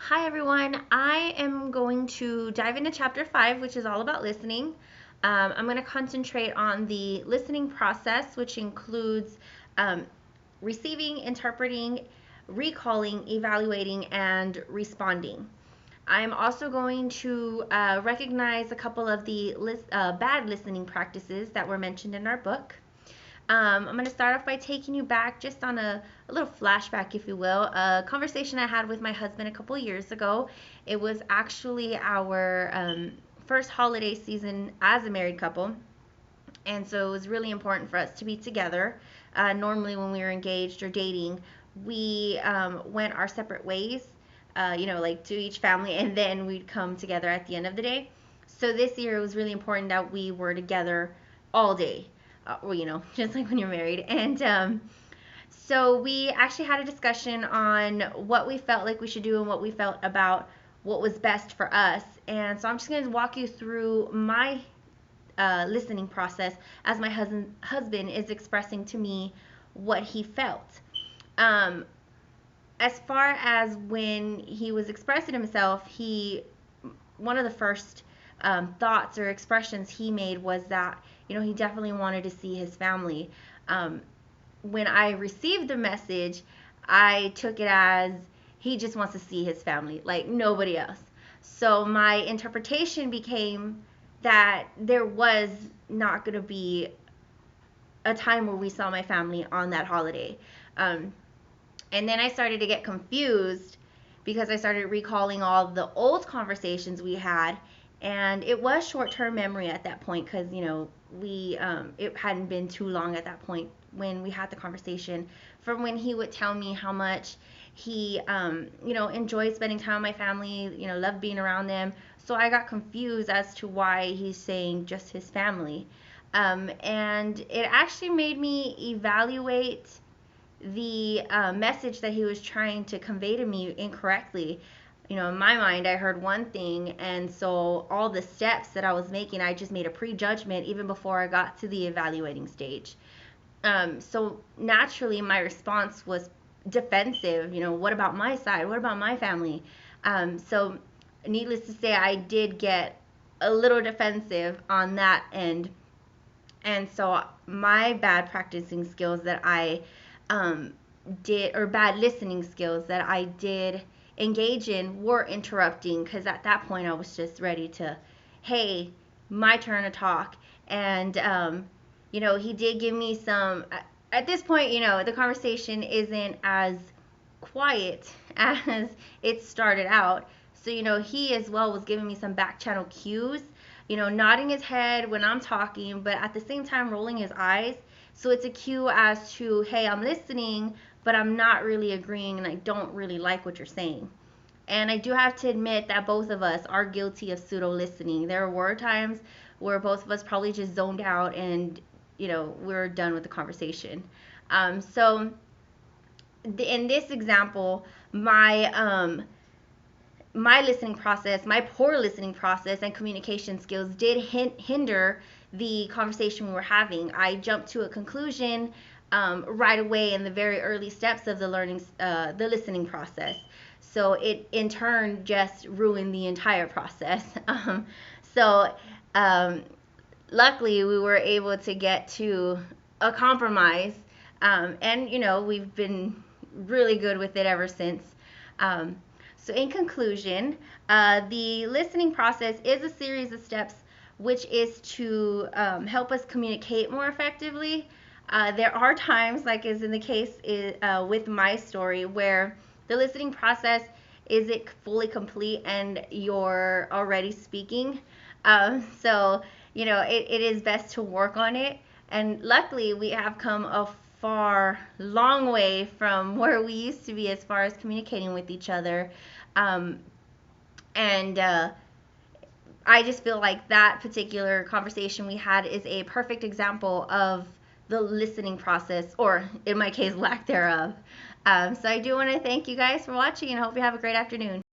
Hi everyone, I am going to dive into chapter 5, which is all about listening. I'm going to concentrate on the listening process, which includes um, receiving, interpreting, recalling, evaluating, and responding. I'm also going to recognize a couple of the bad listening practices that were mentioned in our book. I'm going to start off by taking you back just on a little flashback, if you will, a conversation I had with my husband a couple years ago. It was actually our first holiday season as a married couple. And so it was really important for us to be together. Normally, when we were engaged or dating, we went our separate ways, like to each family, and then we'd come together at the end of the day. So this year, it was really important that we were together all day, just like when you're married. And so we actually had a discussion on what we felt like we should do and what we felt about what was best for us. And so I'm just going to walk you through my listening process as my husband is expressing to me what he felt. Um, as far as when he was expressing himself, one of the first thoughts or expressions he made was that he definitely wanted to see his family. When I received the message, I took it as he just wants to see his family, like nobody else. So my interpretation became that there was not going to be a time where we saw my family on that holiday. And then I started to get confused because I started recalling all the old conversations we had. And it was short-term memory at that point because, it hadn't been too long at that point when we had the conversation, from when he would tell me how much he, enjoyed spending time with my family, loved being around them. So I got confused as to why he's saying just his family. And it actually made me evaluate the message that he was trying to convey to me incorrectly. In my mind, I heard one thing, and so all the steps that I was making, I just made a prejudgment even before I got to the evaluating stage. So naturally, my response was defensive. What about my side? What about my family? So, needless to say, I did get a little defensive on that end. And so, my bad practicing skills that I did, or bad listening skills that I did engage in, were interrupting, because at that point I was just ready to, hey, my turn to talk. And he did give me some. At this point, the conversation isn't as quiet as it started out. So, he as well was giving me some back channel cues, nodding his head when I'm talking, but at the same time rolling his eyes. So it's a cue as to, hey, I'm listening, but I'm not really agreeing and I don't really like what you're saying. And I do have to admit that both of us are guilty of pseudo listening. There were times where both of us probably just zoned out and, we're done with the conversation. So in this example, my listening process, my poor listening process and communication skills did hinder the conversation we were having. I jumped to a conclusion right away in the very early steps of the listening process. So it in turn just ruined the entire process. So um, luckily we were able to get to a compromise, and we've been really good with it ever since. So in conclusion, the listening process is a series of steps which is to help us communicate more effectively. There are times, like is in the case with my story, where the listening process isn't fully complete and you're already speaking. So, it is best to work on it. And luckily, we have come a long way from where we used to be as far as communicating with each other. And I just feel like that particular conversation we had is a perfect example of the listening process, or in my case, lack thereof. So I do want to thank you guys for watching and hope you have a great afternoon.